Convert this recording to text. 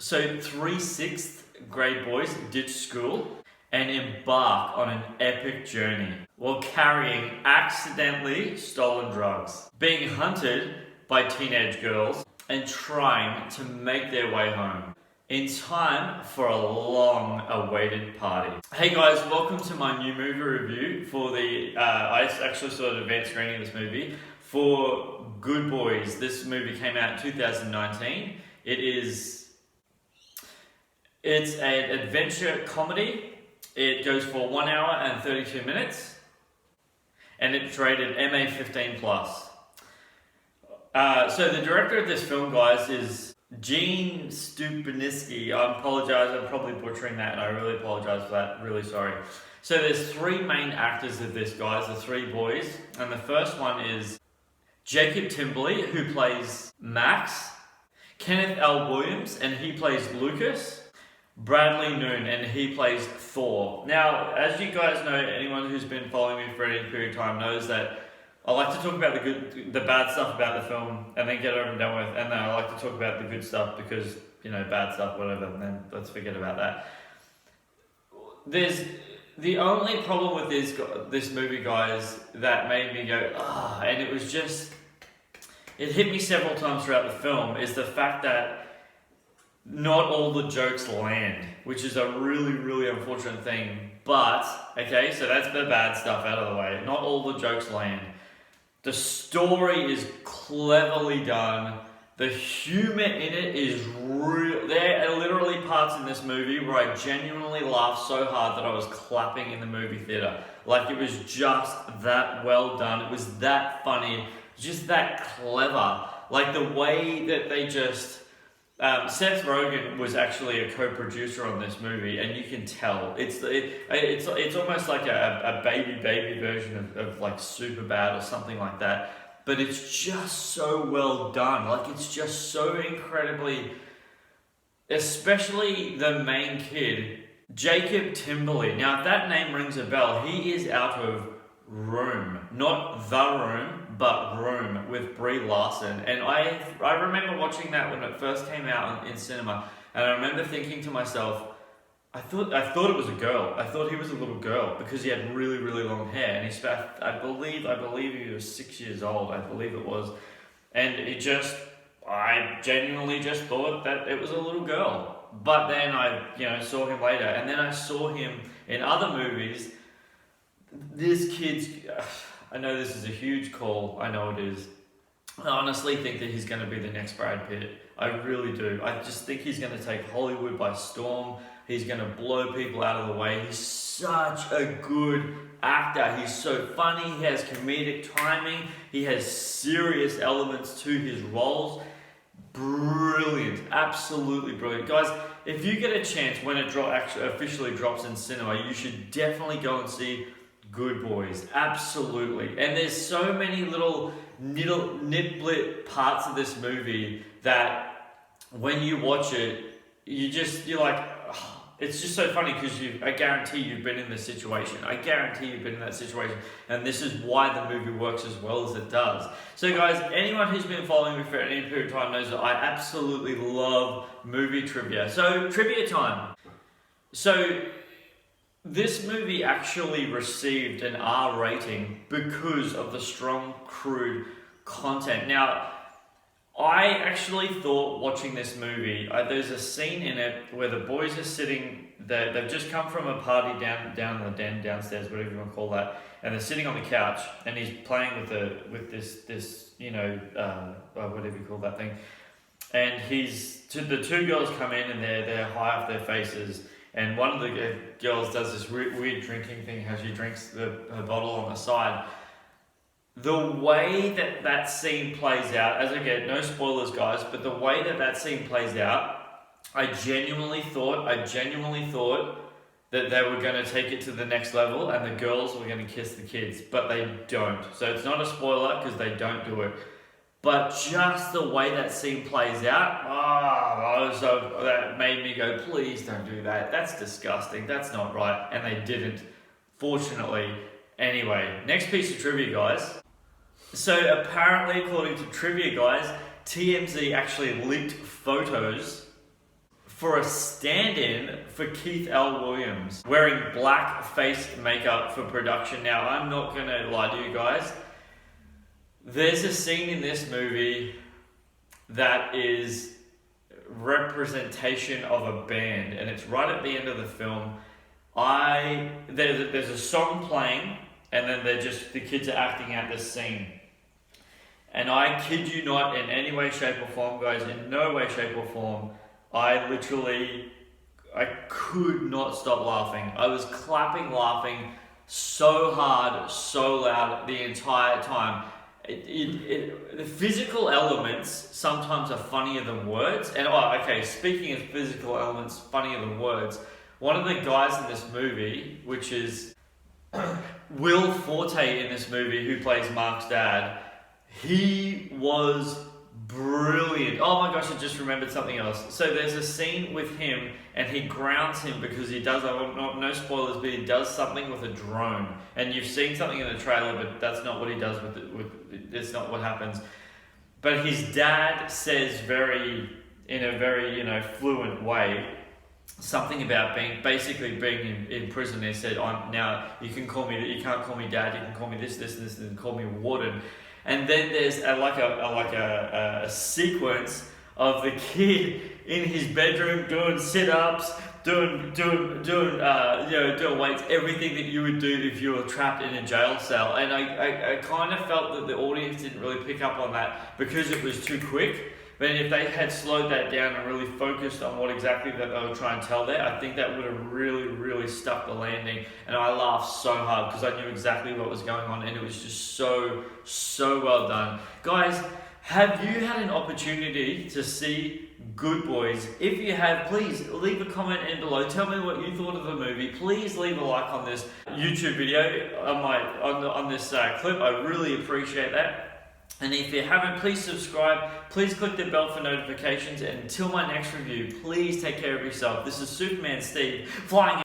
So 3/6 grade boys ditch school and embark on an epic journey while carrying accidentally stolen drugs, being hunted by teenage girls and trying to make their way home in time for a long-awaited party. Hey guys, welcome to my new movie review for I actually saw an advanced screening of this movie for Good Boys. This movie came out in 2019. It's an adventure comedy. It goes for 1 hour and 32 minutes, and it's rated MA 15+. So the director of this film, guys, is Gene Stupinski. I apologize, I'm probably butchering that, and I really apologize for that, really sorry. So there's three main actors of this, guys, the three boys, and the first one is Jacob Timberley, who plays Max, Kenneth L.Williams, and he plays Lucas, Bradley Noon, and he plays Thor. Now, as you guys know, anyone who's been following me for any period of time knows that I like to talk about the bad stuff about the film and then get it over and done with, and then I like to talk about the good stuff because, you know, bad stuff, whatever, and then let's forget about that. There's the only problem with this movie, guys, that made me go, and it was just, it hit me several times throughout the film, is the fact that not all the jokes land, which is a really, really unfortunate thing. But, okay, so that's the bad stuff out of the way. Not all the jokes land. The story is cleverly done. The humor in it is real. There are literally parts in this movie where I genuinely laughed so hard that I was clapping in the movie theater. Like, it was just that well done. It was that funny. Just that clever. Like, the way that they just... Seth Rogen was actually a co-producer on this movie, and you can tell it's almost like a baby version of like Superbad or something like that. But it's just so well done. Like, it's just so incredibly, especially the main kid, Jacob Timberley. Now, if that name rings a bell, he is out of Room, not The Room, but Room with Brie Larson. And I remember watching that when it first came out in cinema, and I remember thinking to myself, I thought it was a girl. I thought he was a little girl because he had really, really long hair, and I believe he was 6 years old. I believe it was, and I genuinely just thought that it was a little girl. But then I saw him later, and then I saw him in other movies. This kid's, I know this is a huge call, I know it is. I honestly think that he's going to be the next Brad Pitt. I really do. I just think he's going to take Hollywood by storm. He's going to blow people out of the way. He's such a good actor. He's so funny. He has comedic timing. He has serious elements to his roles. Brilliant. Absolutely brilliant. Guys, if you get a chance when it officially drops in cinema, you should definitely go and see Good Boys, absolutely. And there's so many little niblet parts of this movie that when you watch it, you're like, it's just so funny because I guarantee you've been in this situation. I guarantee you've been in that situation. And this is why the movie works as well as it does. So guys, anyone who's been following me for any period of time knows that I absolutely love movie trivia. So, trivia time. So, this movie actually received an R rating because of the strong, crude content. Now, I actually thought watching this movie, there's a scene in it where the boys are sitting, they've just come from a party down in the den, downstairs, whatever you want to call that, and they're sitting on the couch, and he's playing with this whatever you call that thing, and the two girls come in and they're high off their faces. And one of the girls does this weird drinking thing, how she drinks her bottle on the side. The way that scene plays out, as I get, no spoilers guys, but the way that scene plays out, I genuinely thought that they were going to take it to the next level and the girls were going to kiss the kids, but they don't. So it's not a spoiler because they don't do it. But just the way that scene plays out, that made me go, please don't do that. That's disgusting. That's not right. And they didn't, fortunately. Anyway, next piece of trivia, guys. So apparently, according to trivia, guys, TMZ actually leaked photos for a stand-in for Keith L.Williams, wearing black face makeup for production. Now, I'm not going to lie to you guys. There's a scene in this movie that is representation of a band, and it's right at the end of the film. There's a song playing, and then the kids are acting out this scene. And I kid you not, in any way, shape or form, guys, in no way, shape or form, I could not stop laughing. I was laughing so hard, so loud the entire time. The physical elements sometimes are funnier than words. And speaking of physical elements funnier than words, one of the guys in this movie, which is Will Forte in this movie, who plays Mark's dad, he was brilliant. Oh my gosh, I just remembered something else. So there's a scene with him, and he grounds him because he does, no spoilers, but he does something with a drone. And you've seen something in the trailer, but that's not what he does it's not what happens. But his dad says in a very fluent way, something about being in prison. He said, now you can't call me dad, you can call me this, and call me warden. And then there's a sequence of the kid in his bedroom doing sit-ups, doing weights, everything that you would do if you were trapped in a jail cell. And I kind of felt that the audience didn't really pick up on that because it was too quick. But if they had slowed that down and really focused on what exactly that they were trying to tell there, I think that would have really, really stuck the landing. And I laughed so hard because I knew exactly what was going on, and it was just so, so well done. Guys, have you had an opportunity to see Good Boys? If you have, please leave a comment in below. Tell me what you thought of the movie. Please leave a like on this YouTube video, on this clip. I really appreciate that. And if you haven't, please subscribe. Please click the bell for notifications. And until my next review, please take care of yourself. This is Superman Steve, flying